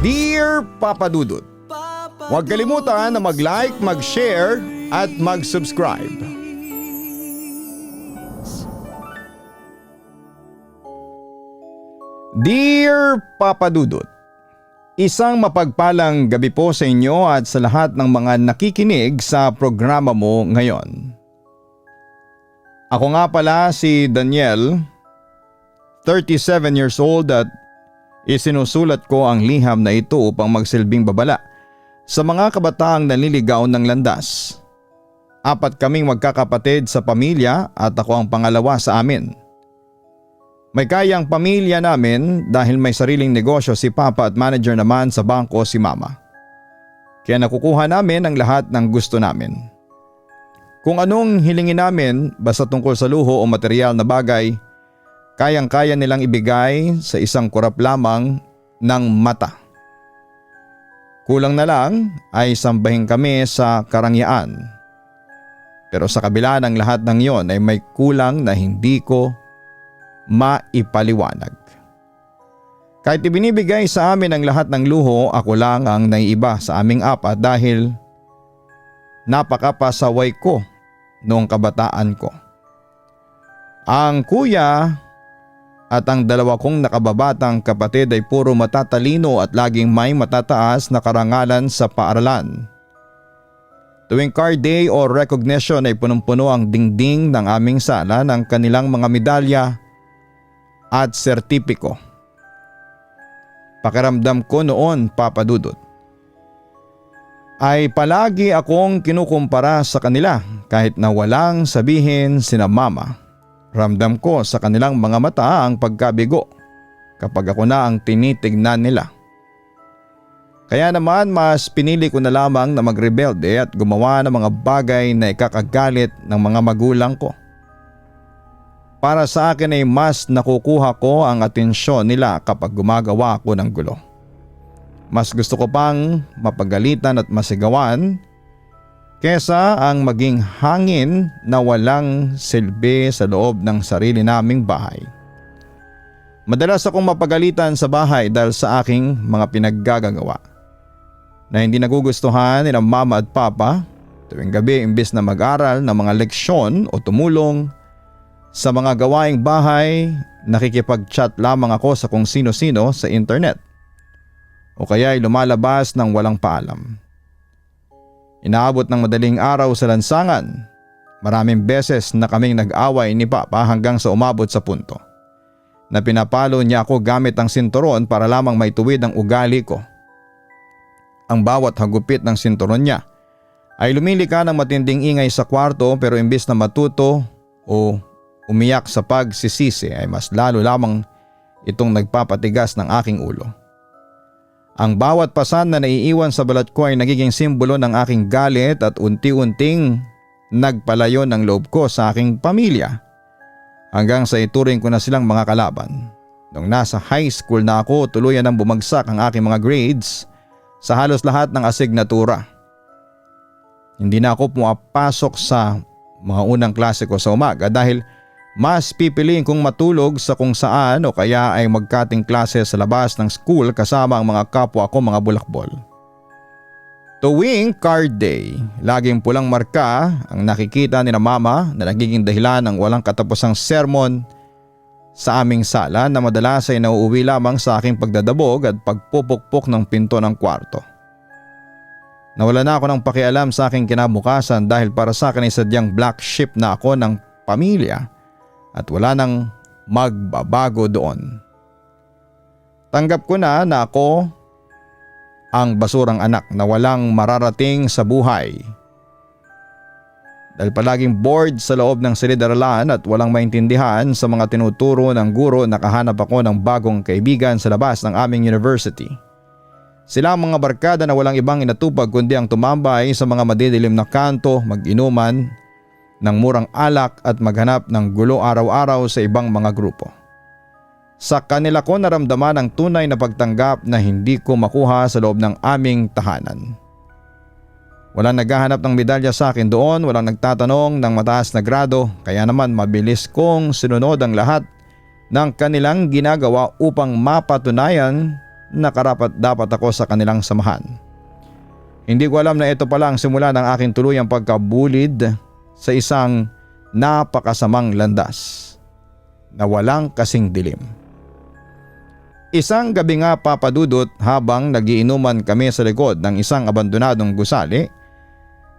Dear Papa Dudut, huwag kalimutan na mag-like, mag-share at mag-subscribe. Dear Papa Dudut, isang mapagpalang gabi po sa inyo at sa lahat ng mga nakikinig sa programa mo ngayon. Ako nga pala si Daniel, 37 years old at isinusulat ko ang liham na ito upang magsilbing babala sa mga kabataang nanliligaw ng landas. 4 kaming magkakapatid sa pamilya at ako ang pangalawa sa amin. May kayang pamilya namin dahil may sariling negosyo si Papa at manager naman sa bangko si Mama. Kaya nakukuha namin ang lahat ng gusto namin. Kung anong hilingin namin basta tungkol sa luho o material na bagay, kayang-kaya nilang ibigay sa isang kurap lamang ng mata. Kulang na lang ay sambahin kami sa karangyaan. Pero sa kabila ng lahat ng yon ay may kulang na hindi ko maipaliwanag. Kahit ibinibigay sa amin ang lahat ng luho, ako lang ang naiiba sa aming 4 dahil napakapasaway ko noong kabataan ko. Ang kuya at ang 2 kong nakababatang kapatid ay puro matatalino at laging may matataas na karangalan sa paaralan. Tuwing card day o recognition ay punong-puno ang dingding ng aming sala ng kanilang mga medalya at sertipiko. Pakiramdam ko noon, Papa Dudut, ay palagi akong kinukumpara sa kanila kahit na walang sabihin sina Mama. Ramdam ko sa kanilang mga mata ang pagkabigo kapag ako na ang tinitignan nila. Kaya naman mas pinili ko na lamang na magrebelde at gumawa ng mga bagay na ikakagalit ng mga magulang ko. Para sa akin ay mas nakukuha ko ang atensyon nila kapag gumagawa ako ng gulo. Mas gusto ko pang mapagalitan at masigawan kesa ang maging hangin na walang silbi sa loob ng sarili naming bahay. Madalas akong mapagalitan sa bahay dahil sa aking mga pinaggagawa na hindi nagugustuhan ni Mama at Papa. Tuwing gabi imbes na mag-aral ng mga leksyon o tumulong sa mga gawaing bahay, nakikipag-chat lamang ako sa kung sino-sino sa internet o kaya ay lumalabas ng walang paalam. Inaabot ng madaling araw sa lansangan. Maraming beses na kaming nag-away ni Papa hanggang sa umabot sa punto na pinapalo niya ako gamit ang sinturon para lamang maituwid ang ugali ko. Ang bawat hagupit ng sinturon niya ay lumilika ng matinding ingay sa kwarto, pero imbis na matuto o umiyak sa pagsisisi ay mas lalo lamang itong nagpapatigas ng aking ulo. Ang bawat pasan na naiiwan sa balat ko ay nagiging simbolo ng aking galit at unti-unting nagpalayo ng loob ko sa aking pamilya hanggang sa ituring ko na silang mga kalaban. Nung nasa high school na ako, tuluyan nang bumagsak ang aking mga grades sa halos lahat ng asignatura. Hindi na ako pumapasok sa mga unang klase ko sa umaga dahil mas pipiliin kong matulog sa kung saan o kaya ay magkating klase sa labas ng school kasama ang mga kapwa ko mga bulakbol. Tuwing card day, laging pulang marka ang nakikita ni na Mama na nagiging dahilan ng walang katapusang sermon sa aming sala na madalas ay nauuwi lamang sa aking pagdadabog at pagpupukpok ng pinto ng kwarto. Nawala na ako ng pakialam sa aking kinabukasan dahil para sa akin ay sadyang black sheep na ako ng pamilya at wala nang magbabago doon. Tanggap ko na ako ang basurang anak na walang mararating sa buhay. Dahil palaging bored sa loob ng silid-aralan at walang maintindihan sa mga tinuturo ng guro, nakahanap ako ng bagong kaibigan sa labas ng aming university. Sila ang mga barkada na walang ibang inatupag kundi ang tumambay sa mga madidilim na kanto, mag-inuman ng murang alak at maghanap ng gulo araw-araw sa ibang mga grupo. Sa kanila ko naramdaman ang tunay na pagtanggap na hindi ko makuha sa loob ng aming tahanan. Walang naghahanap ng medalya sa akin doon, walang nagtatanong ng mataas na grado, kaya naman mabilis kong sinunod ang lahat ng kanilang ginagawa upang mapatunayan na karapat-dapat ako sa kanilang samahan. Hindi ko alam na ito pala ang simula ng aking tuluyang pagkabulid sa isang napakasamang landas na walang kasing dilim. Isang gabi nga, Papa Dudut, habang nagiinuman kami sa likod ng isang abandonadong gusali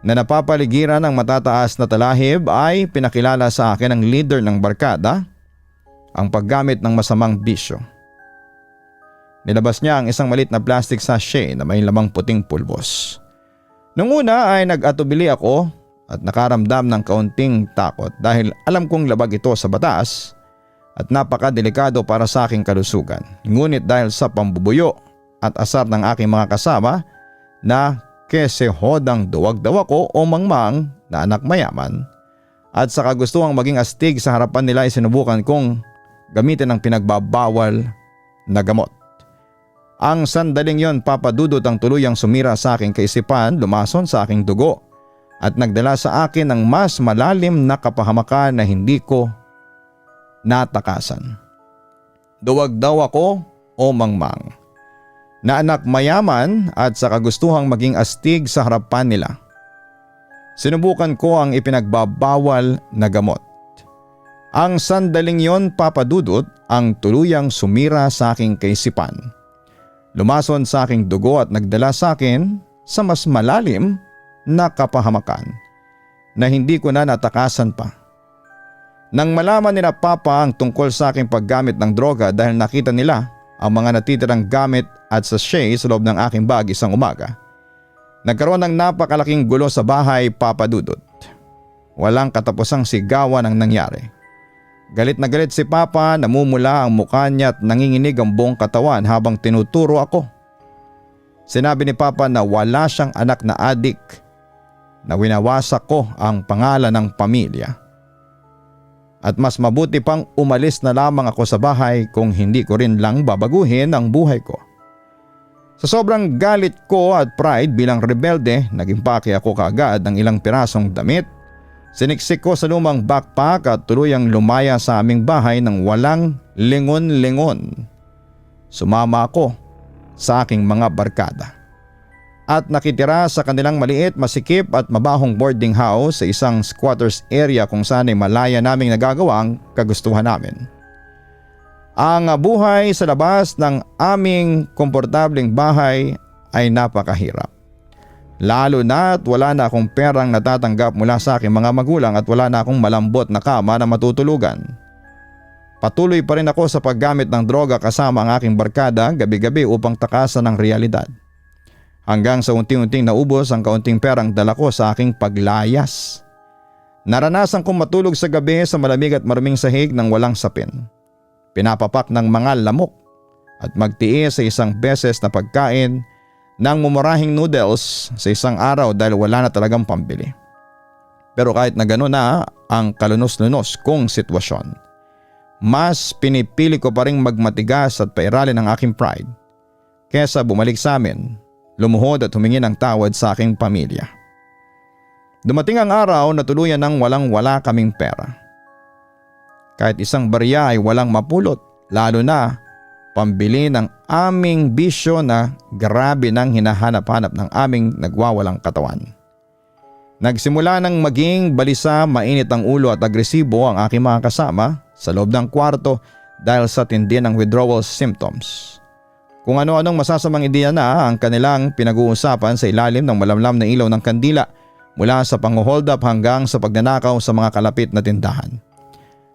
na napapaligiran ng matataas na talahib, ay pinakilala sa akin ng leader ng barkada ang paggamit ng masamang bisyo. Nilabas niya ang isang maliit na plastic sachet na may lamang puting pulbos. Nung una ay nag-atubili ako at nakaramdam ng kaunting takot dahil alam kong labag ito sa batas at napakadelikado para sa aking kalusugan. Ngunit dahil sa pambubuyo at asar ng aking mga kasama na kesehodang duwag daw ako o mangmang na anak mayaman at sa kagustuhang maging astig sa harapan nila, ay sinubukan kong gamitin ang pinagbabawal na gamot. Ang sandaling yon, Papa Dudut, ang tuluyang sumira sa aking kaisipan, lumason sa aking dugo at nagdala sa akin ng mas malalim na kapahamakan na hindi ko natakasan. Duwag daw ako o mangmang na anak mayaman at sa kagustuhang maging astig sa harapan nila. Sinubukan ko ang ipinagbabawal na gamot. Ang sandaling yon, Papa Dudut, ang tuluyang sumira sa aking kaisipan. Lumason sa aking dugo at nagdala sa akin sa mas malalim na kapahamakan na hindi ko na natakasan pa. Nang malaman nila, Papa, ang tungkol sa aking paggamit ng droga dahil nakita nila ang mga natitirang gamit at sachet sa loob ng aking bag isang umaga, nagkaroon ng napakalaking gulo sa bahay, Papa Dudut. Walang katapusang sigawan ang nangyari. Galit na galit si Papa, namumula ang mukha niya at nanginginig ang buong katawan habang tinuturo ako. Sinabi ni Papa na wala siyang anak na adik, na winawasak ko ang pangalan ng pamilya. At mas mabuti pang umalis na lamang ako sa bahay kung hindi ko rin lang babaguhin ang buhay ko. Sa sobrang galit ko at pride bilang rebelde, nag-impake ako kaagad ng ilang pirasong damit. Siniksik ko sa lumang backpack at tuluyang lumaya sa aming bahay ng walang lingon-lingon. Sumama ako sa aking mga barkada at nakitira sa kanilang maliit, masikip at mabahong boarding house sa isang squatters area kung saan ay malaya naming nagagawa ang kagustuhan namin. Ang buhay sa labas ng aming komportableng bahay ay napakahirap. Lalo na at wala na akong perang natatanggap mula sa aking mga magulang at wala na akong malambot na kama na matutulugan. Patuloy pa rin ako sa paggamit ng droga kasama ang aking barkada gabi-gabi upang takasan ang realidad. Hanggang sa unti-unting naubos ang kaunting perang dala ko sa aking paglayas. Naranasan kong matulog sa gabi sa malamig at maruming sahig ng walang sapin. Pinapapak ng mga lamok at magtiis sa isang beses na pagkain ng mumurahing noodles sa isang araw dahil wala na talagang pambili. Pero kahit na gano'n na ang kalunos-lunos kong sitwasyon, mas pinipili ko pa rin magmatigas at pairalin ang aking pride kesa bumalik sa amin, lumuhod at humingi ng tawad sa aking pamilya. Dumating ang araw na tuluyan ng walang-wala kaming pera. Kahit isang barya ay walang mapulot, lalo na pambili ng aming bisyo na grabe nang hinahanap-hanap ng aming nagwawalang katawan. Nagsimula nang maging balisa, mainit ang ulo at agresibo ang aking mga kasama sa loob ng kwarto dahil sa tindi ng withdrawal symptoms. Kung ano-anong masasamang ideya na ang kanilang pinag-uusapan sa ilalim ng malamlam na ilaw ng kandila, mula sa pang-hold up hanggang sa pagnanakaw sa mga kalapit na tindahan.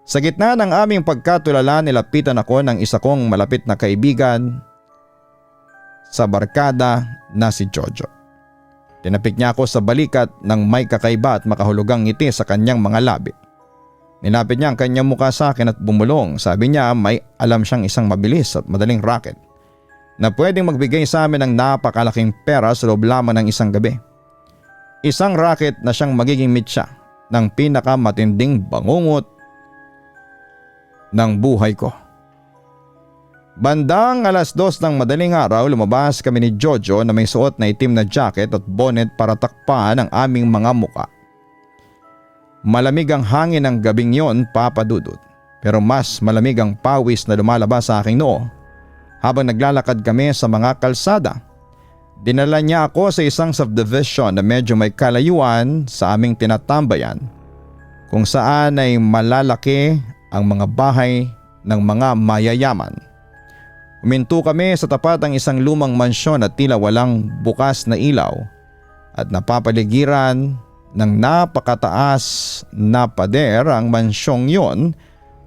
Sa gitna ng aming pagkatulala, nilapitan ako ng isa kong malapit na kaibigan sa barkada na si Jojo. Tinapik niya ako sa balikat ng may kakaiba at makahulugang ngiti sa kanyang mga labi. Nilapit niya ang kanyang mukha sa akin at bumulong. Sabi niya may alam siyang isang mabilis at madaling racket na pwedeng magbigay sa amin ng napakalaking pera sa loob lamang ng isang gabi. Isang racket na siyang magiging mitya ng pinakamatinding bangungot ng buhay ko. Bandang 2:00 ng madaling araw, lumabas kami ni Jojo na may suot na itim na jacket at bonnet para takpan ang aming mga muka. Malamig ang hangin ng gabing yon, Papa Dudut, pero mas malamig ang pawis na lumalabas sa aking noo habang naglalakad kami sa mga kalsada. Dinala niya ako sa isang subdivision na medyo may kalayuan sa aming tinatambayan, kung saan ay malalaki ang mga bahay ng mga mayayaman. Huminto kami sa tapat ng isang lumang mansyon at tila walang bukas na ilaw at napapaligiran ng napakataas na pader. Ang mansyong yon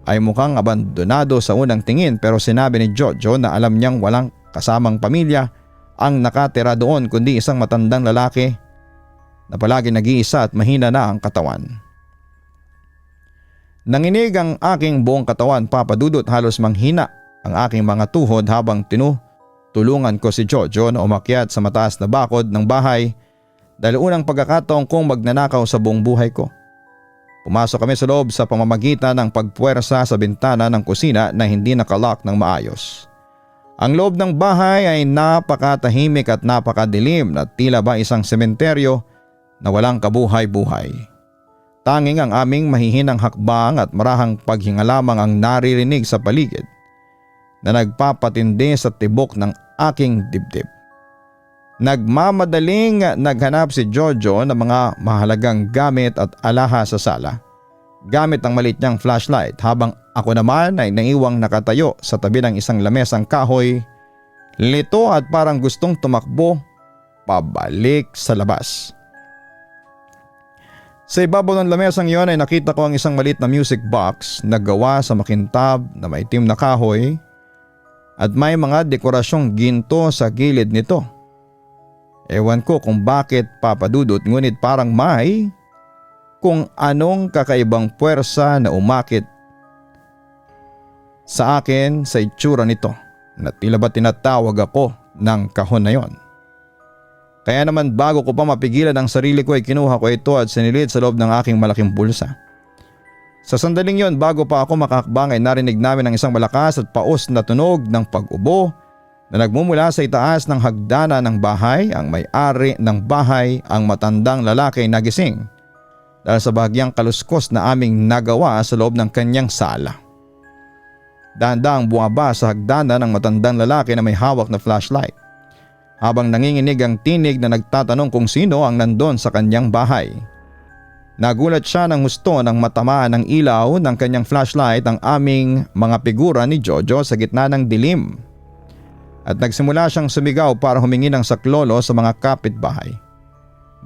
ay mukhang abandonado sa unang tingin, pero sinabi ni Jojo na alam niyang walang kasamang pamilya ang nakatira doon kundi isang matandang lalaki na palagi nag-iisa at mahina na ang katawan. Nanginig ang aking buong katawan, Papa Dudut, halos manghina ang aking mga tuhod habang tinutulungan ko si Jojo na umakyat sa mataas na bakod ng bahay dahil unang pagkakataon kong magnanakaw sa buong buhay ko. Pumasok kami sa loob sa pamamagitan ng pagpuwersa sa bintana ng kusina na hindi nakalock ng maayos. Ang loob ng bahay ay napakatahimik at napakadilim na tila ba isang sementeryo na walang kabuhay-buhay. Tanging ang aming mahihinang hakbang at marahang paghinga lamang ang naririnig sa paligid na nagpapatindi sa tibok ng aking dibdib. Nagmamadaling naghanap si Jojo ng mga mahalagang gamit at alahas sa sala gamit ang maliit niyang flashlight, habang ako naman ay naiwang nakatayo sa tabi ng isang lamesang kahoy, lito at parang gustong tumakbo pabalik sa labas. Sa ibabaw ng lamesang iyon ay nakita ko ang isang maliit na music box na gawa sa makintab na maitim na kahoy at may mga dekorasyong ginto sa gilid nito. Ewan ko kung bakit, Papa Dudut, ngunit parang may kung anong kakaibang puwersa na umakit sa akin sa itsura nito na tila ba tinatawag ako ng kahon na yon. Kaya naman bago ko pa mapigilan ang sarili ko ay kinuha ko ito at sinilid sa loob ng aking malaking bulsa. Sa sandaling yon, bago pa ako makakbang ay narinig namin ang isang malakas at paos na tunog ng pag-ubo na nagmumula sa itaas ng hagdanan ng bahay. Ang may-ari ng bahay, ang matandang lalaki, nagising dahil sa bahagyang kaluskos na aming nagawa sa loob ng kanyang sala. Dahan-dahang bumaba sa hagdanan ng matandang lalaki na may hawak na flashlight, habang nanginginig ang tinig na nagtatanong kung sino ang nandon sa kanyang bahay. Nagulat siya nang husto ng matamaan ng ilaw ng kanyang flashlight ang aming mga figura ni Jojo sa gitna ng dilim, at nagsimula siyang sumigaw para humingi ng saklolo sa mga kapitbahay.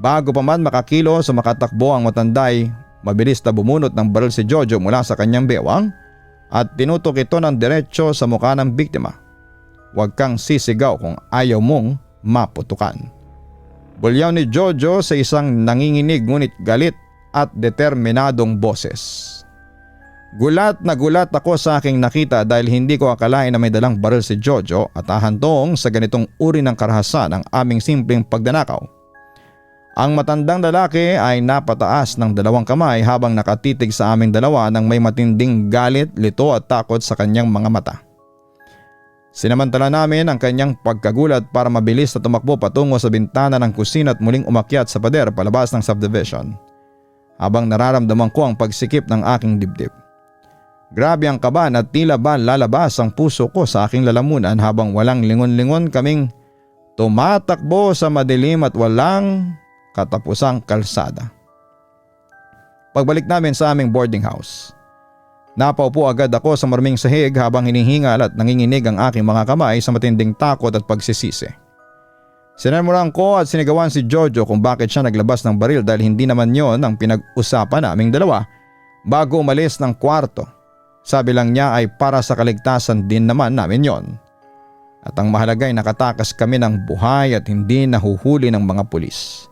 Bago pa man makakilos o makatakbo ang matanday, mabilis na bumunot ng baril si Jojo mula sa kanyang bewang at tinutok ito ng diretsyo sa mukha ng biktima. Huwag kang sisigaw kung ayaw mong maputukan. Bulyaw ni Jojo sa isang nanginginig ngunit galit at determinadong boses. Gulat na gulat ako sa aking nakita dahil hindi ko akalain na may dalang baril si Jojo at hahantong sa ganitong uri ng karahasan ang aming simpleng pagdanakaw. Ang matandang lalaki ay napataas ng dalawang kamay habang nakatitig sa aming dalawa nang may matinding galit, lito at takot sa kanyang mga mata. Sinamantala namin ang kanyang pagkagulat para mabilis na tumakbo patungo sa bintana ng kusina at muling umakyat sa pader palabas ng subdivision, habang nararamdaman ko ang pagsikip ng aking dibdib. Grabe ang kaba at tila ba lalabas ang puso ko sa aking lalamunan habang walang lingon-lingon kaming tumatakbo sa madilim at walang katapusang kalsada. Pagbalik namin sa aming boarding house, napaupo agad ako sa maruming sahig habang hinihingal at nanginginig ang aking mga kamay sa matinding takot at pagsisisi. Sinarmuran ko at sinigawan si Jojo kung bakit siya naglabas ng baril dahil hindi naman yon ang pinag-usapan naming dalawa bago umalis ng kwarto. Sabi lang niya ay para sa kaligtasan din naman namin yon. At ang mahalaga ay nakatakas kami ng buhay at hindi nahuhuli ng mga pulis.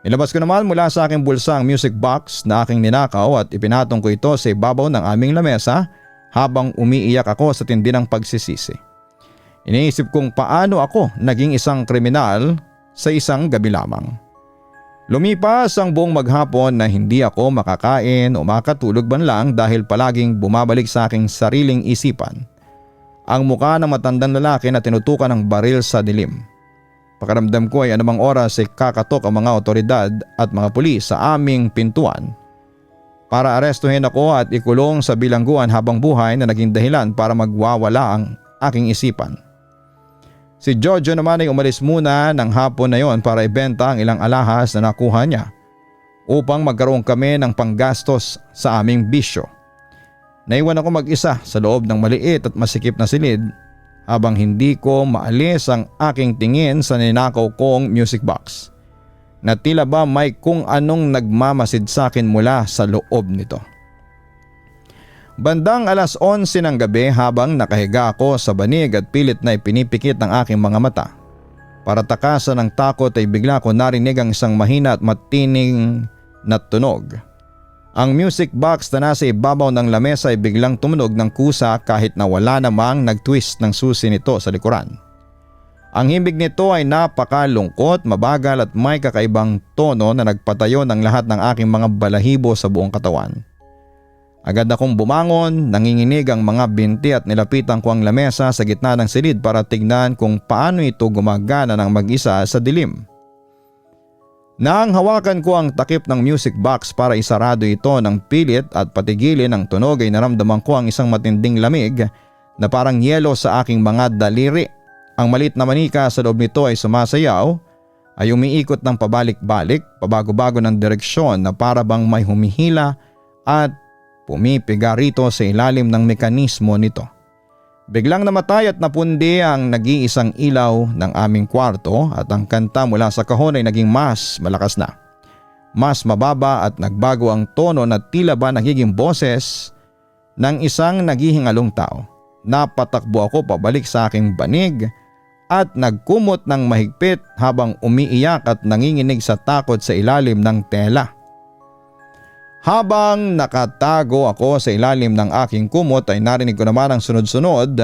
Nilabas ko naman mula sa aking bulsa ang music box na aking ninakaw at ipinatong ko ito sa ibabaw ng aming lamesa habang umiiyak ako sa tindi ng pagsisisi. Iniisip kong paano ako naging isang kriminal sa isang gabi lamang. Lumipas ang buong maghapon na hindi ako makakain o makatulog man lang dahil palaging bumabalik sa aking sariling isipan ang mukha ng matandang lalaki na tinutukan ng baril sa dilim. Pakiramdam ko ay anumang oras ay kakatok ang mga otoridad at mga pulis sa aming pintuan para arestuhin ako at ikulong sa bilangguan habang buhay na naging dahilan para magwawala ang aking isipan. Si Jojo naman ay umalis muna ng hapon na yon para ibenta ang ilang alahas na nakuha niya upang magkaroon kami ng panggastos sa aming bisyo. Naiwan ako mag-isa sa loob ng maliit at masikip na silid habang hindi ko maalis ang aking tingin sa ninakaw kong music box na tila ba may kung anong nagmamasid sa akin mula sa loob nito. Bandang 11:00 ng gabi habang nakahiga ako sa banig at pilit na ipinipikit ang aking mga mata. Para takasan ng takot ay bigla ko narinig ang isang mahina at matining na tunog. Ang music box na nasa ibabaw ng lamesa ay biglang tumunog ng kusa kahit na wala namang nag-twist ng susi nito sa likuran. Ang himig nito ay napakalungkot, mabagal at may kakaibang tono na nagpatayo ng lahat ng aking mga balahibo sa buong katawan. Agad akong bumangon, nanginginig ang mga binti at nilapitan ko ang lamesa sa gitna ng silid para tignan kung paano ito gumagana ng mag-isa sa dilim. Nang hawakan ko ang takip ng music box para isarado ito ng pilit at patigilin ang tunog ay naramdaman ko ang isang matinding lamig na parang yelo sa aking mga daliri. Ang maliit na manika sa loob nito ay sumasayaw, ay umiikot ng pabalik-balik, pabago-bago ng direksyon na para bang may humihila at pumipiga rito sa ilalim ng mekanismo nito. Biglang namatay at napundi ang nag-iisang ilaw ng aming kwarto at ang kanta mula sa kahon ay naging mas malakas na. Mas mababa at nagbago ang tono na tila ba nagiging boses ng isang naghihingalong tao. Napatakbo ako pabalik sa aking banig at nagkumot ng mahigpit habang umiiyak at nanginginig sa takot sa ilalim ng tela. Habang nakatago ako sa ilalim ng aking kumot ay narinig ko naman ang sunod-sunod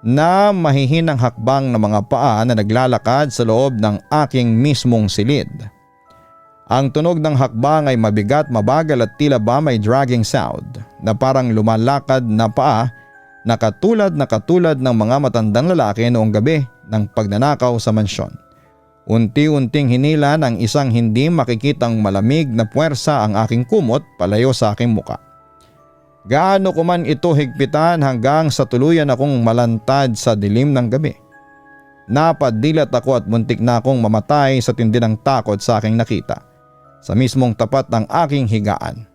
na mahihinang hakbang ng mga paa na naglalakad sa loob ng aking mismong silid. Ang tunog ng hakbang ay mabigat, mabagal at tila ba may dragging sound na parang lumalakad na paa na katulad ng mga matandang lalaki noong gabi ng pagnanakaw sa mansyon. Unti-unting hinila ng isang hindi makikitang malamig na puwersa ang aking kumot palayo sa aking muka. Gaano ko man ito higpitan hanggang sa tuluyan akong malantad sa dilim ng gabi. Napadilat ako at muntik na akong mamatay sa tindi ng takot sa aking nakita sa mismong tapat ng aking higaan.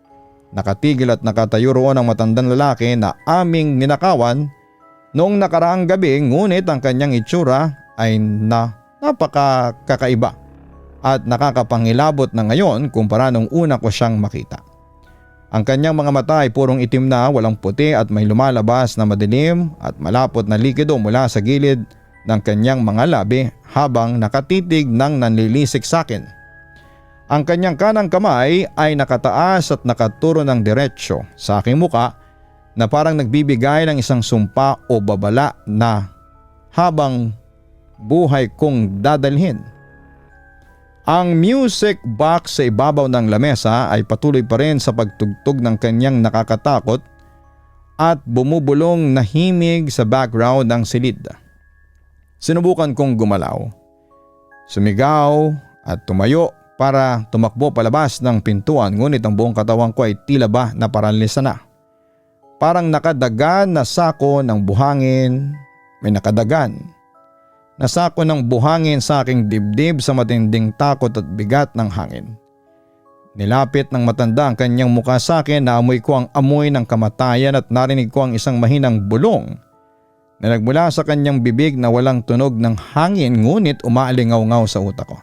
Nakatigil at nakatayo roon ang matandang lalaki na aming ninakawan noong nakaraang gabi, ngunit ang kanyang itsura ay napakakaiba at nakakapangilabot na ngayon kumpara nung una ko siyang makita. Ang kanyang mga mata ay purong itim na, walang puti at may lumalabas na madilim at malapot na likido mula sa gilid ng kanyang mga labi habang nakatitig ng nanlilisik sa akin. Ang kanyang kanang kamay ay nakataas at nakaturo ng diretsyo sa aking muka na parang nagbibigay ng isang sumpa o babala na habang buhay kong dadalhin. Ang music box sa ibabaw ng lamesa ay patuloy pa rin sa pagtugtog ng kanyang nakakatakot at bumubulong na himig sa background ng silid. Sinubukan kong gumalaw, sumigaw at tumayo para tumakbo palabas ng pintuan, ngunit ang buong katawan ko ay tila ba naparalisa na. Parang nakadagan na sako ng buhangin, may nakadagan na sako ng buhangin sa aking dibdib sa matinding takot at bigat ng hangin. Nilapit ng matanda ang kanyang mukha sa akin, naamoy ko ang amoy ng kamatayan at narinig ko ang isang mahinang bulong na nagmula sa kanyang bibig na walang tunog ng hangin ngunit umaalingaw-ngaw sa utak ko.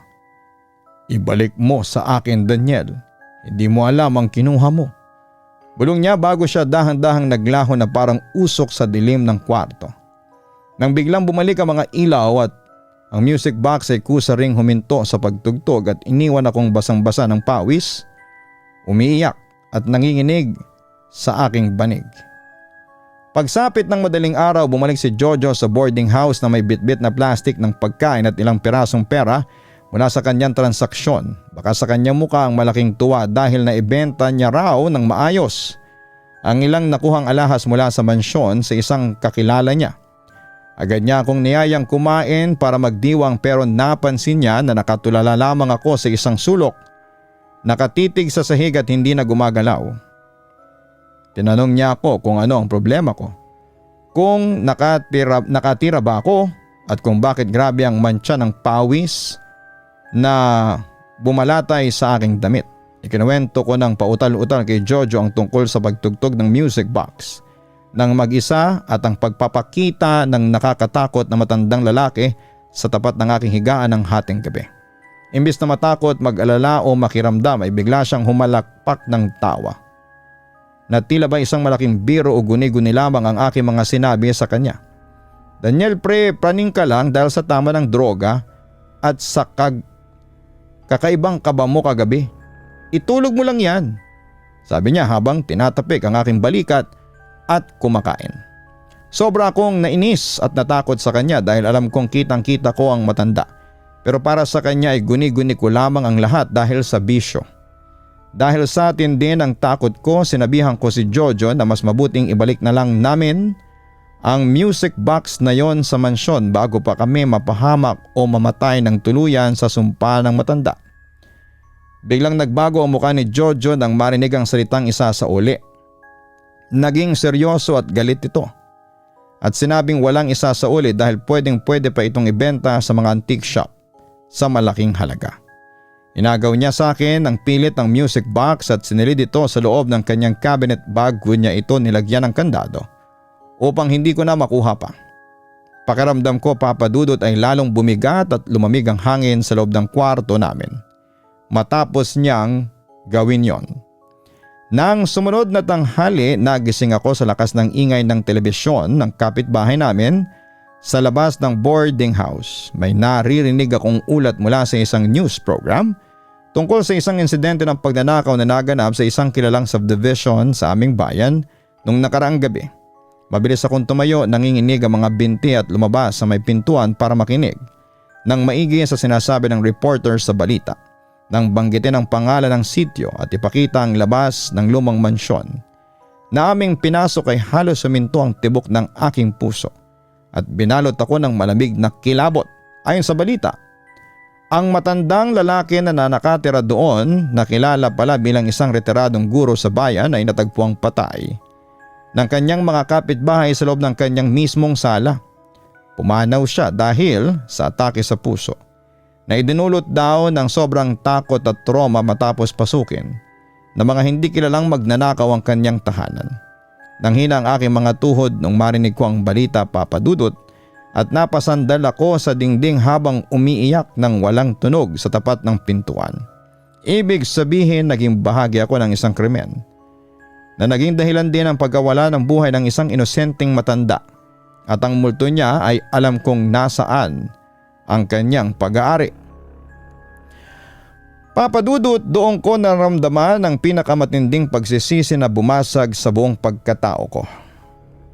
"Ibalik mo sa akin, Daniel. Hindi mo alam ang kinuha mo." Bulong niya bago siya dahan-dahang naglaho na parang usok sa dilim ng kwarto. Nang biglang bumalik ang mga ilaw at ang music box ay kusa ring huminto sa pagtugtog at iniwan akong basang-basa ng pawis, umiiyak at nanginginig sa aking banig. Pagsapit ng madaling araw, bumalik si Jojo sa boarding house na may bitbit na plastic ng pagkain at ilang pirasong pera mula sa kanyang transaksyon. Baka sa kanyang mukha ang malaking tuwa dahil naibenta niya raw ng maayos ang ilang nakuhang alahas mula sa mansyon sa isang kakilala niya. Agad niya akong niyayang kumain para magdiwang pero napansin niya na nakatulala lamang ako sa isang sulok. Nakatitig sa sahig at hindi na gumagalaw. Tinanong niya ako kung ano ang problema ko. Kung nakatira ba ako at kung bakit grabe ang mantsa ng pawis na bumalatay sa aking damit. Ikinuwento ko ng pautal-utal kay Jojo ang tungkol sa pagtugtog ng music box ng mag-isa at ang pagpapakita ng nakakatakot na matandang lalaki sa tapat ng aking higaan ng hating gabi. Imbis na matakot, mag-alala o makiramdam ay bigla siyang humalakpak ng tawa. Na tila ba isang malaking biro o guni-guni lamang ang aking mga sinabi sa kanya. Daniel, praning ka lang dahil sa tama ng droga at sa kakaibang kaba mo kagabi. Itulog mo lang yan, sabi niya habang tinatapik ang aking balikat at kumakain. Sobra akong nainis at natakot sa kanya dahil alam kong kitang-kita ko ang matanda. Pero para sa kanya ay guni-guni ko lamang ang lahat dahil sa bisyo. Dahil sa atin din ang takot ko, sinabihan ko si Jojo na mas mabuting ibalik na lang namin ang music box na yon sa mansyon bago pa kami mapahamak o mamatay ng tuluyan sa sumpa ng matanda. Biglang nagbago ang mukha ni Jojo nang marinig ang salitang isa sa uli. Naging seryoso at galit ito. At sinabing walang isa sa uli dahil pwedeng-pwede pa itong ibenta sa mga antique shop sa malaking halaga. Inagaw niya sa akin ang pilit ng music box at sinilid ito sa loob ng kanyang cabinet bago niya ito nilagyan ng kandado upang hindi ko na makuha pa. Pakiramdam ko, Papa Dudut, ay lalong bumigat at lumamig ang hangin sa loob ng kwarto namin matapos niyang gawin yon. Nang sumunod na tanghali, nagising ako sa lakas ng ingay ng telebisyon ng kapitbahay namin sa labas ng boarding house. May naririnig akong ulat mula sa isang news program tungkol sa isang insidente ng pagnanakaw na naganap sa isang kilalang subdivision sa aming bayan nung nakaraang gabi. Mabilis akong tumayo, nanginginig ang mga binti at lumabas sa may pintuan para makinig nang maigi sa sinasabi ng reporter sa balita. Nang banggitin ang pangalan ng sityo at ipakita ang labas ng lumang mansyon na aming pinasok ay halos suminto ang tibok ng aking puso at binalot ako ng malamig na kilabot. Ayon sa balita, ang matandang lalaki na nakatira doon na kilala pala bilang isang retiradong guro sa bayan ay natagpuang patay ng kanyang mga kapitbahay sa loob ng kanyang mismong sala. Pumanaw siya dahil sa atake sa puso na idinulot daw ng sobrang takot at trauma matapos pasukin na mga hindi kilalang magnanakaw ang kanyang tahanan. Nanghina ang aking mga tuhod nung marinig ko ang balita, Papa Dudut, at napasandal ako sa dingding habang umiiyak ng walang tunog sa tapat ng pintuan. Ibig sabihin, naging bahagi ako ng isang krimen na naging dahilan din ang pagkawala ng buhay ng isang inosenteng matanda at ang multo niya ay alam kong nasaan ang kanyang pag-aari. Papa Dudut, doon ko naramdaman ang pinakamatinding pagsisisi na bumasag sa buong pagkatao ko.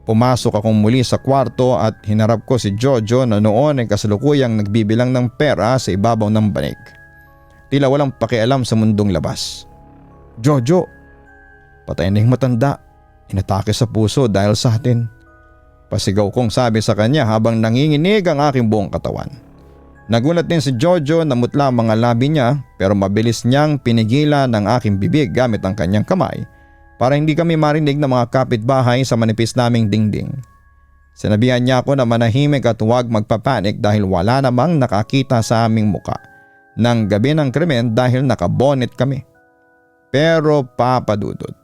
Pumasok akong muli sa kwarto at hinarap ko si Jojo na noon ay kasalukuyang nagbibilang ng pera sa ibabaw ng banig. Tila walang pakialam sa mundong labas. Jojo, patay na yung matanda. Inatake sa puso dahil sa atin. Pasigaw kong sabi sa kanya habang nanginginig ang aking buong katawan. Nagulat din si Jojo na mutla ang mga labi niya pero mabilis niyang pinigilan ang aking bibig gamit ang kanyang kamay para hindi kami marinig ng mga kapitbahay sa manipis naming dingding. Sinabihan niya ako na manahimik at huwag magpapanik dahil wala namang nakakita sa aming muka ng gabi ng krimen dahil nakabonet kami. Pero Papa Dudut,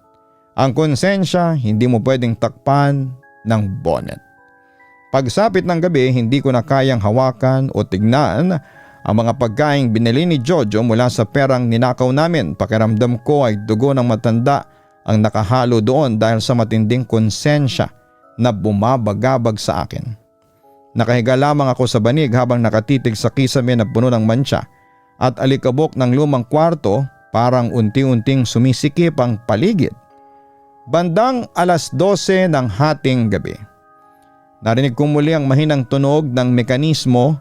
ang konsensya hindi mo pwedeng takpan ng bonnet. Pagsapit ng gabi, hindi ko na kayang hawakan o tignan ang mga pagkaing binili ni Jojo mula sa perang ninakaw namin. Pakiramdam ko ay dugo ng matanda ang nakahalo doon dahil sa matinding konsensya na bumabagabag sa akin. Nakahiga lamang ako sa banig habang nakatitig sa kisame na puno ng mantsa at alikabok ng lumang kwarto, parang unti-unting sumisikip ang paligid. Bandang 12:00 ng hating gabi. Narinig ko muli ang mahinang tunog ng mekanismo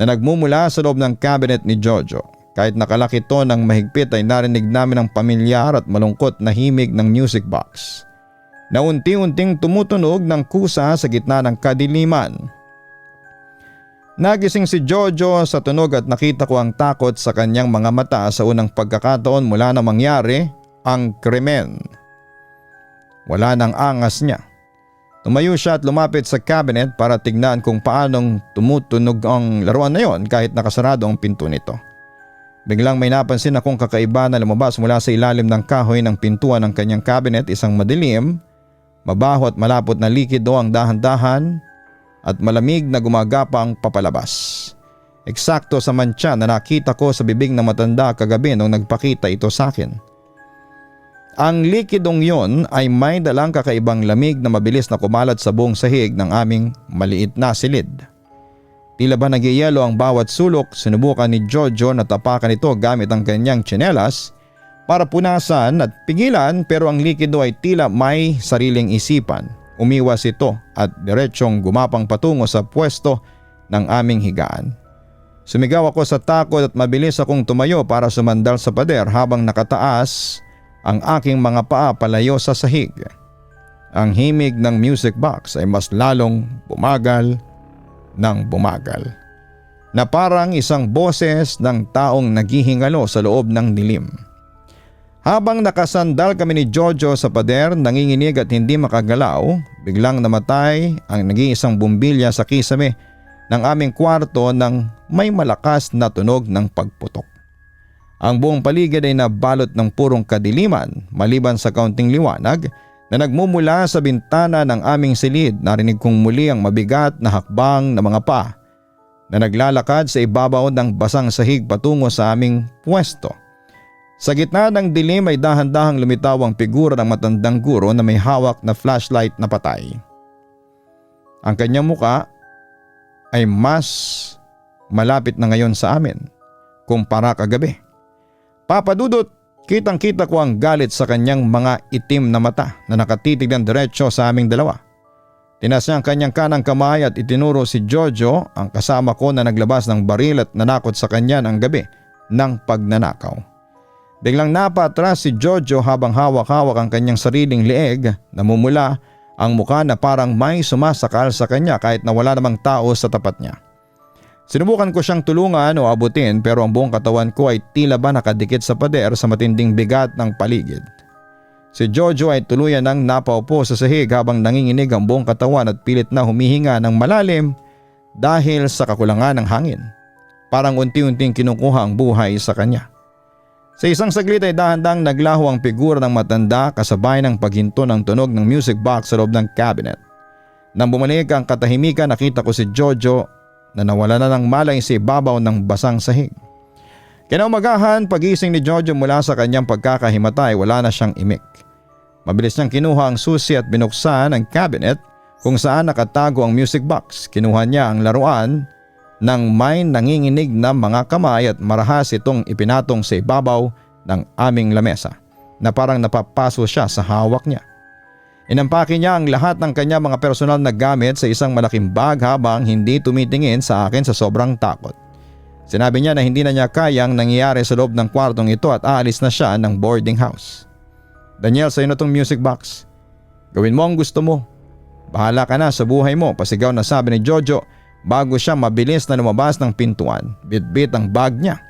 na nagmumula sa loob ng cabinet ni Jojo. Kahit nakalaki ito ng mahigpit ay narinig namin ang pamilyar at malungkot na himig ng music box na unti-unting tumutunog ng kusa sa gitna ng kadiliman. Nagising si Jojo sa tunog at nakita ko ang takot sa kanyang mga mata sa unang pagkakataon mula na mangyari ang krimen. wala nang angas niya. Tumayo siya at lumapit sa cabinet para tignan kung paanong tumutunog ang laruan na yon kahit nakasarado ang pinto nito. Biglang may napansin akong kakaiba na lumabas mula sa ilalim ng kahoy ng pintuan ng kanyang cabinet, isang madilim, mabaho at malapot na likido ang dahan-dahan at malamig na gumagapang papalabas. Eksakto sa mantsa na nakita ko sa bibig ng matanda kagabi nung nagpakita ito sa akin. Ang likidong yon ay may dalang kakaibang lamig na mabilis na kumalat sa buong sahig ng aming maliit na silid. Tila ba nagyayelo ang bawat sulok. Sinubukan ni Jojo na tapakan ito gamit ang kanyang tsinelas para punasan at pigilan, pero ang likido ay tila may sariling isipan. Umiwas ito at diretsong gumapang patungo sa pwesto ng aming higaan. Sumigaw ako sa takot at mabilis akong tumayo para sumandal sa pader habang nakataas ang aking mga paa palayo sa sahig. Ang himig ng music box ay mas lalong bumagal ng bumagal, na parang isang boses ng taong naghihingalo sa loob ng dilim. Habang nakasandal kami ni Jojo sa pader, nanginginig at hindi makagalaw, biglang namatay ang nag-iisang bumbilya sa kisame ng aming kwarto nang may malakas na tunog ng pagputok. Ang buong paligid ay nabalot ng purong kadiliman maliban sa kaunting liwanag na nagmumula sa bintana ng aming silid. Narinig kong muli ang mabigat na hakbang ng mga paa na naglalakad sa ibabaw ng basang sahig patungo sa aming pwesto. Sa gitna ng dilim ay dahan-dahang lumitaw ang figura ng matandang guro na may hawak na flashlight na patay. Ang kanyang muka ay mas malapit na ngayon sa amin kumpara kagabi. Papa Dudut, kitang-kita ko ang galit sa kanyang mga itim na mata na nakatitig ng diretsyo sa aming dalawa. Tinas niya ang kanyang kanang kamay at itinuro si Jojo, ang kasama ko na naglabas ng baril at nanakot sa kanya ng gabi ng pagnanakaw. Biglang napatras si Jojo habang hawak-hawak ang kanyang sariling leeg. Namumula ang mukha na parang may sumasakal sa kanya kahit na wala namang tao sa tapat niya. Sinubukan ko siyang tulungan o abutin, pero ang buong katawan ko ay tila ba nakadikit sa pader sa matinding bigat ng paligid. Si Jojo ay tuluyan ng napaupo sa sahig habang nanginginig ang buong katawan at pilit na humihinga ng malalim dahil sa kakulangan ng hangin. Parang unti-unting kinukuha ang buhay sa kanya. Sa isang saglit ay dahan-dahang naglaho ang figura ng matanda kasabay ng paghinto ng tunog ng music box sa loob ng cabinet. Nang bumalik ang katahimikan, nakita ko si Jojo na nawala na ng malay sa ibabaw ng basang sahig. Kinaumagahan, pagising ni Jojo mula sa kanyang pagkakahimatay, wala na siyang imik. Mabilis niyang kinuha ang susi at binuksan ang cabinet kung saan nakatago ang music box. Kinuha niya ang laruan ng may nanginginig na mga kamay at marahas itong ipinatong sa ibabaw ng aming lamesa na parang napapaso siya sa hawak niya. Inampake niya ang lahat ng kanya mga personal na gamit sa isang malaking bag habang hindi tumitingin sa akin sa sobrang takot. Sinabi niya na hindi na niya kayang nangyayari sa loob ng kwartong ito at aalis na siya ng boarding house. Daniel, sa'yo na tong music box. Gawin mo ang gusto mo. Bahala ka na sa buhay mo, pasigaw na sabi ni Jojo bago siya mabilis na lumabas ng pintuan. Bit-bit ang bag niya.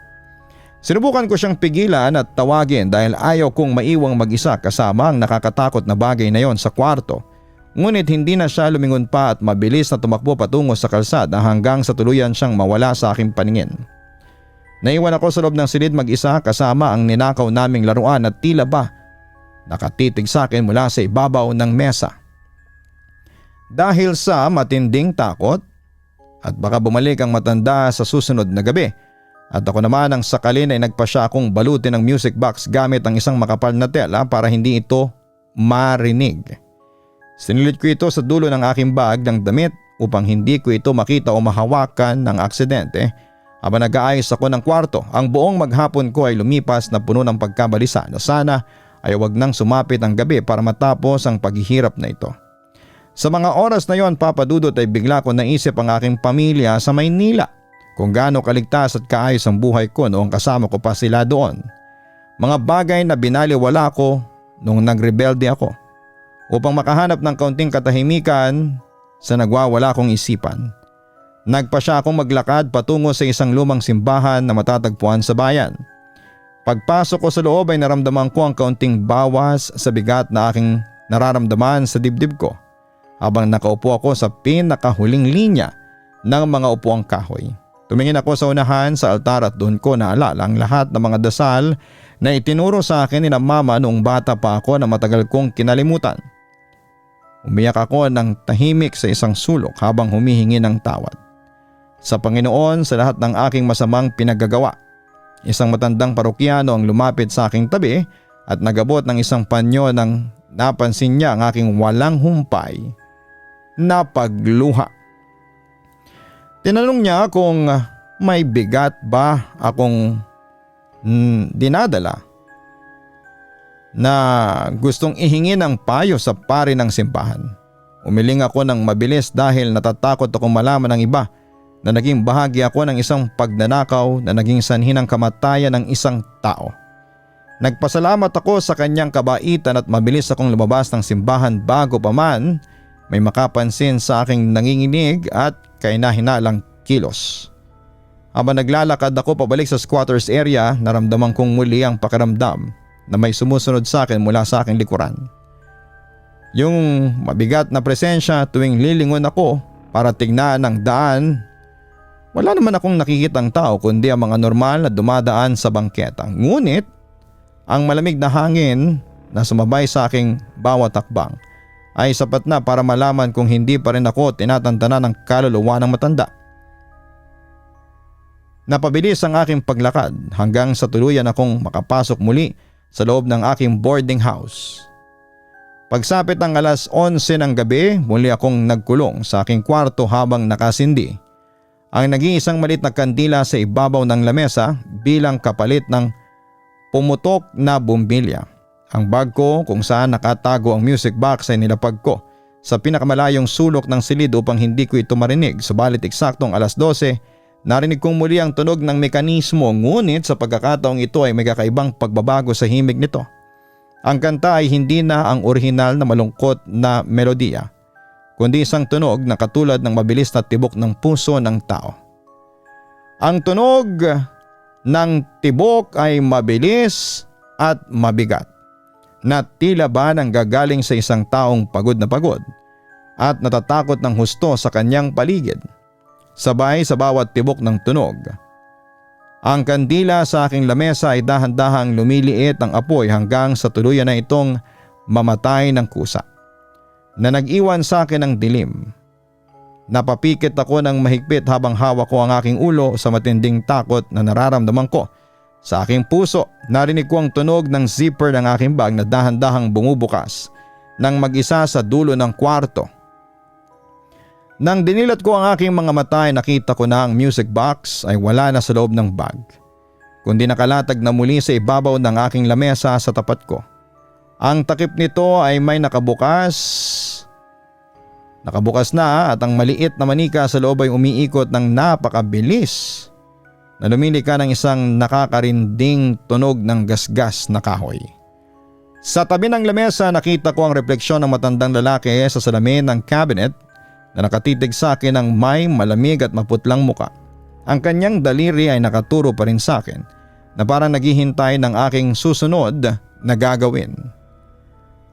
Sinubukan ko siyang pigilan at tawagin dahil ayaw kong maiwang mag-isa kasama ang nakakatakot na bagay na yon sa kwarto. Ngunit hindi na siya lumingon pa at mabilis na tumakbo patungo sa kalsada hanggang sa tuluyan siyang mawala sa aking paningin. Naiwan ako sa loob ng silid mag-isa kasama ang ninakaw naming laruan at tila ba nakatitig sa akin mula sa ibabaw ng mesa. Dahil sa matinding takot at baka bumalik ang matanda sa susunod na gabi, at ako naman ang sakalin ay nagpasya akong balutin ng music box gamit ang isang makapal na tela para hindi ito marinig. Sinilit ko ito sa dulo ng aking bag ng damit upang hindi ko ito makita o mahawakan ng aksidente. Habang nag-aayos ako ng kwarto, ang buong maghapon ko ay lumipas na puno ng pagkabalisa na sana ay wag nang sumapit ang gabi para matapos ang paghihirap na ito. Sa mga oras na yon, Papa Dudut, ay bigla ko naisip ang aking pamilya sa Maynila. Kung gaano kaligtas at kaayos ang buhay ko noong kasama ko pa sila doon. Mga bagay na binaliwala ko noong nagrebelde ako. Upang makahanap ng kaunting katahimikan sa nagwawala kong isipan. Nagpa siya akong maglakad patungo sa isang lumang simbahan na matatagpuan sa bayan. Pagpasok ko sa loob ay naramdaman ko ang kaunting bawas sa bigat na aking nararamdaman sa dibdib ko habang nakaupo ako sa pinakahuling linya ng mga upuang kahoy. Tumingin ako sa unahan sa altar at doon ko naalala ang lahat ng mga dasal na itinuro sa akin ni mama noong bata pa ako na matagal kong kinalimutan. Umiyak ako ng tahimik sa isang sulok habang humihingi ng tawad sa Panginoon sa lahat ng aking masamang pinagagawa. Isang matandang parokyano ang lumapit sa aking tabi at nagabot ng isang panyo nang napansin niya ang aking walang humpay na pagluha. Tinanong niya kung may bigat ba akong dinadala na gustong ihingi ng payo sa pari ng simbahan. Umiling ako ng mabilis dahil natatakot akong malaman ng iba na naging bahagi ako ng isang pagnanakaw na naging sanhi ng kamatayan ng isang tao. Nagpasalamat ako sa kanyang kabaitan at mabilis akong lumabas ng simbahan bago pa man may makapansin sa aking nanginginig at kahinahinalang kilos. Habang naglalakad ako pabalik sa squatters area, naramdaman kong muli ang pakiramdam na may sumusunod sa akin mula sa aking likuran. Yung mabigat na presensya tuwing lilingon ako para tignan ang daan. Wala naman akong nakikitang tao kundi ang mga normal na dumadaan sa bangketa. Ngunit ang malamig na hangin na sumabay sa aking bawat hakbang ay sapat na para malaman kung hindi pa rin ako tinatantanan ng kaluluwa ng matanda. Napabilis ang aking paglakad hanggang sa tuluyan akong makapasok muli sa loob ng aking boarding house. Pagsapit ng alas 11 ng gabi, muli akong nagkulong sa aking kwarto habang nakasindi ang nag-iisang maliit na kandila sa ibabaw ng lamesa bilang kapalit ng pumutok na bumbilya. Ang bag ko kung saan nakatago ang music box ay nilapag ko sa pinakamalayong sulok ng silid upang hindi ko ito marinig. Subalit eksaktong alas 12, narinig kong muli ang tunog ng mekanismo, ngunit sa pagkakataong ito ay may kakaibang pagbabago sa himig nito. Ang kanta ay hindi na ang orihinal na malungkot na melodiya, kundi isang tunog na katulad ng mabilis na tibok ng puso ng tao. Ang tunog ng tibok ay mabilis at mabigat, na tila ba nang gagaling sa isang taong pagod na pagod at natatakot ng husto sa kanyang paligid. Sabay sa bawat tibok ng tunog, ang kandila sa aking lamesa ay dahan-dahang lumiliit ang apoy hanggang sa tuluyan na itong mamatay ng kusa na nag-iwan sa akin ng dilim. Napapikit ako ng mahigpit habang hawak ko ang aking ulo sa matinding takot na nararamdaman ko. Sa aking puso, narinig ko ang tunog ng zipper ng aking bag na dahan-dahang bumubukas nang mag-isa sa dulo ng kwarto. Nang dinilat ko ang aking mga mata ay nakita ko na ang music box ay wala na sa loob ng bag, kundi nakalatag na muli sa ibabaw ng aking lamesa sa tapat ko. Ang takip nito ay may nakabukas na at ang maliit na manika sa loob ay umiikot ng napakabilis na lumilika ng isang nakakarinding tunog ng gasgas na kahoy. Sa tabi ng lamesa nakita ko ang refleksyon ng matandang lalaki sa salamin ng cabinet na nakatitig sa akin ng may malamig at maputlang muka. Ang kanyang daliri ay nakaturo pa rin sa akin na parang naghihintay ng aking susunod na gagawin.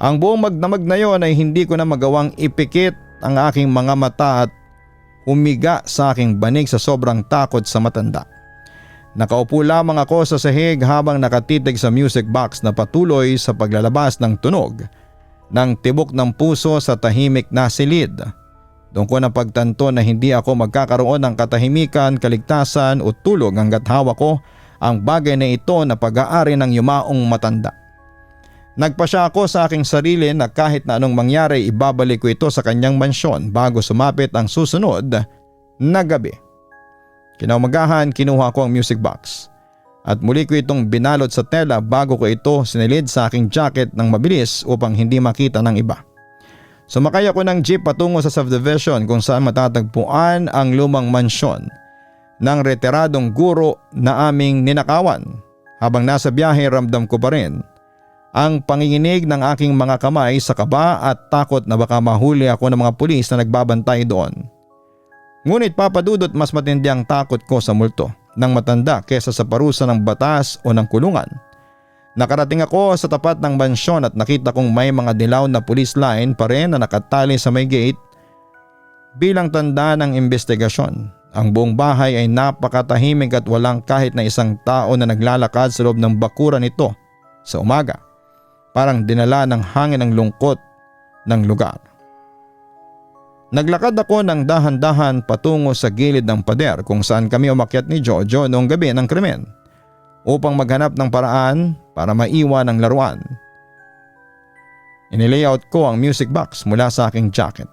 Ang buong magdamag na yon ay hindi ko na magawang ipikit ang aking mga mata at humiga sa aking banig sa sobrang takot sa matanda. Nakaupo lamang ako sa sahig habang nakatitig sa music box na patuloy sa paglalabas ng tunog ng tibok ng puso sa tahimik na silid. Doon ko napagtanto na hindi ako magkakaroon ng katahimikan, kaligtasan o tulog hanggat hawak ko ang bagay na ito na pag-aari ng yumaong matanda. Nagpasya ako sa aking sarili na kahit na anong mangyari ibabalik ko ito sa kanyang mansyon bago sumapit ang susunod na gabi. Kinaumagahan kinuha ko ang music box at muli ko itong binalot sa tela bago ko ito sinilid sa aking jacket ng mabilis upang hindi makita ng iba. Sumakay ako ng jeep patungo sa subdivision kung saan matatagpuan ang lumang mansyon ng retiradong guro na aming ninakawan. Habang nasa biyahe ramdam ko pa rin ang panginginig ng aking mga kamay sa kaba at takot na baka mahuli ako ng mga pulis na nagbabantay doon. Ngunit papadudot mas matindi ang takot ko sa multo ng matanda kesa sa parusa ng batas o ng kulungan. Nakarating ako sa tapat ng mansyon at nakita kong may mga dilaw na police line pa rin na nakatali sa may gate bilang tanda ng investigasyon. Ang buong bahay ay napakatahimik at walang kahit na isang tao na naglalakad sa loob ng bakuran nito sa umaga. Parang dinala ng hangin ang lungkot ng lugar. Naglakad ako ng dahan-dahan patungo sa gilid ng pader kung saan kami umakyat ni Jojo noong gabi ng krimen upang maghanap ng paraan para maiwan ang laruan. Inilayout ko ang music box mula sa aking jacket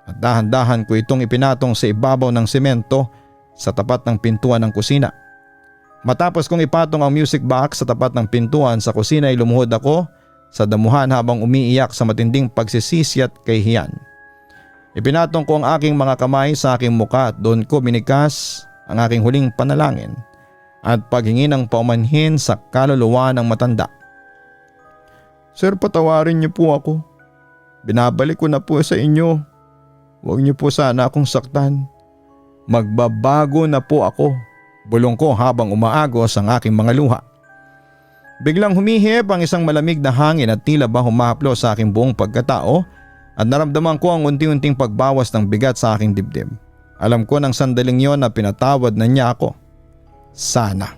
at dahan-dahan ko itong ipinatong sa ibabaw ng semento sa tapat ng pintuan ng kusina. Matapos kong ipatong ang music box sa tapat ng pintuan sa kusina ay lumuhod ako sa damuhan habang umiiyak sa matinding pagsisisi at kahihiyan. Ipinatong ko ang aking mga kamay sa aking muka at doon ko binikas ang aking huling panalangin at paghingi ng paumanhin sa kaluluwa ng matanda. Sir, patawarin niyo po ako. Binabalik ko na po sa inyo. Huwag niyo po sana akong saktan. Magbabago na po ako, bulong ko habang umaagos ang aking mga luha. Biglang humihip ang isang malamig na hangin at tila ba humahaplo sa aking buong pagkatao at naramdaman ko ang unti-unting pagbawas ng bigat sa aking dibdib. Alam ko ng sandaling yon na pinatawad na niya ako. Sana.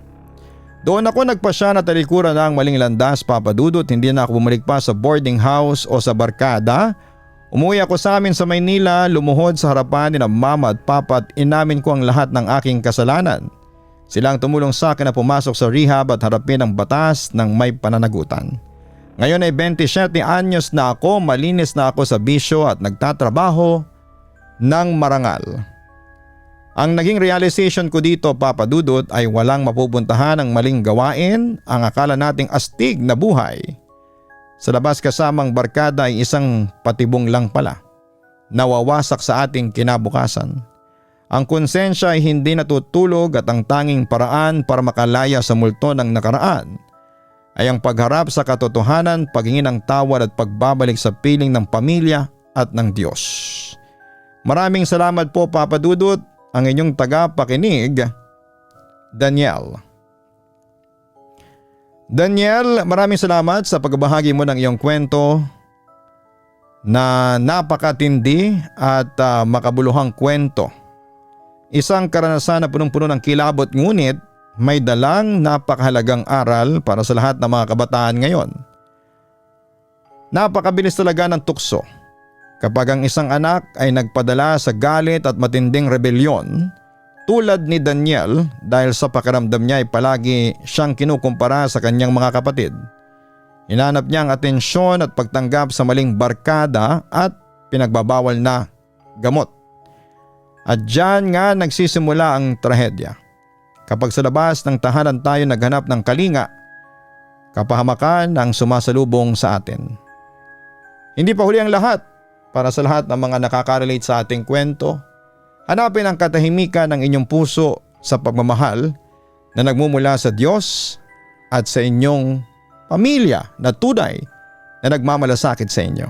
Doon ako nagpasya na talikuran na ang maling landas, Papa Dudut. Hindi na ako bumalik pa sa boarding house o sa barkada. Umuwi ako sa amin sa Maynila, lumuhod sa harapan ni na Mama at Papa at inamin ko ang lahat ng aking kasalanan. Sila ang tumulong sa akin na pumasok sa rehab at harapin ang batas ng may pananagutan. Ngayon ay 27 anyos na ako, malinis na ako sa bisyo at nagtatrabaho ng marangal. Ang naging realization ko dito, Papa Dudut, ay walang mapupuntahan ng maling gawain. Ang akala nating astig na buhay sa labas kasamang barkada ay isang patibong lang pala. Nawawasak sa ating kinabukasan. Ang konsensya ay hindi natutulog at ang tanging paraan para makalaya sa multo ng nakaraan ay ang pagharap sa katotohanan, paghingi ng tawad at pagbabalik sa piling ng pamilya at ng Diyos. Maraming salamat po, Papa Dudut. Ang inyong tagapakinig, Daniel. Daniel, maraming salamat sa pagbahagi mo ng iyong kwento na napakatindi at makabuluhang kwento. Isang karanasan na punong-puno ng kilabot ngunit may dalang napakahalagang aral para sa lahat ng mga kabataan ngayon. Napakabilis talaga ng tukso. Kapag ang isang anak ay nagpadala sa galit at matinding rebelyon tulad ni Daniel dahil sa pakiramdam niya ay palagi siyang kinukumpara sa kanyang mga kapatid. Hinanap niya ang atensyon at pagtanggap sa maling barkada at pinagbabawal na gamot. At diyan nga nagsisimula ang trahedya. Kapag sa labas ng tahanan tayo naghanap ng kalinga, kapahamakan ang sumasalubong sa atin. Hindi pa huli ang lahat. Para sa lahat ng mga nakaka-relate sa ating kwento, hanapin ang katahimikan ng inyong puso sa pagmamahal na nagmumula sa Diyos at sa inyong pamilya na tunay na nagmamalasakit sa inyo.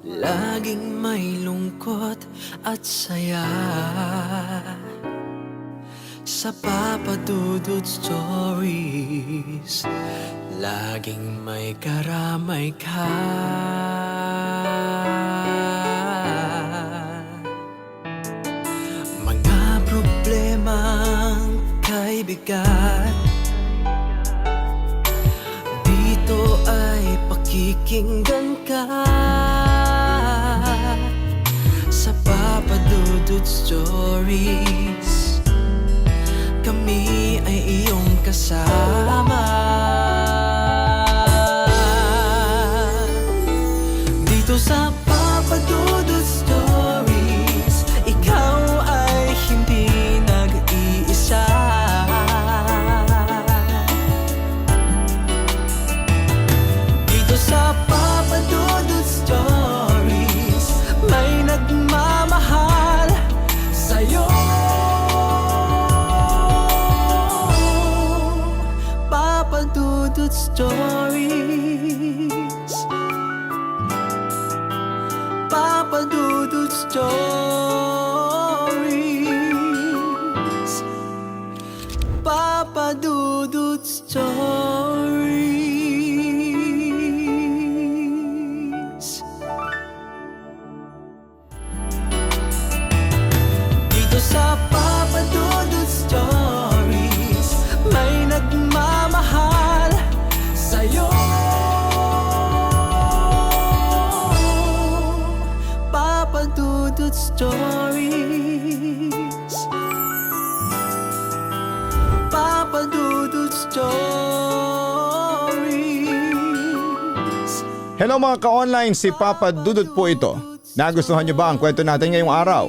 Laging may lungkot at saya sa Papa Dudut Stories. Laging may karamay ka. Mga problemang kay bigat, dito ay pakikinggan ka. Sa Papa Dudut Stories, kami ay iyong kasama. Dito sa Papa Dudut Stories, ikaw ay hindi nag-iisa. Dito sa Papa Dudut Stories, Stories. Papa Dudut Stories. Hello mga ka-online, si Papa Dudut po ito. Nagustuhan niyo ba ang kwento natin ngayong araw?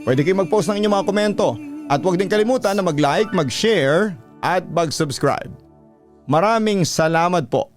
Pwede kayong mag-post ng inyong mga komento at huwag din kalimutan na mag-like, mag-share at mag-subscribe. Maraming salamat po.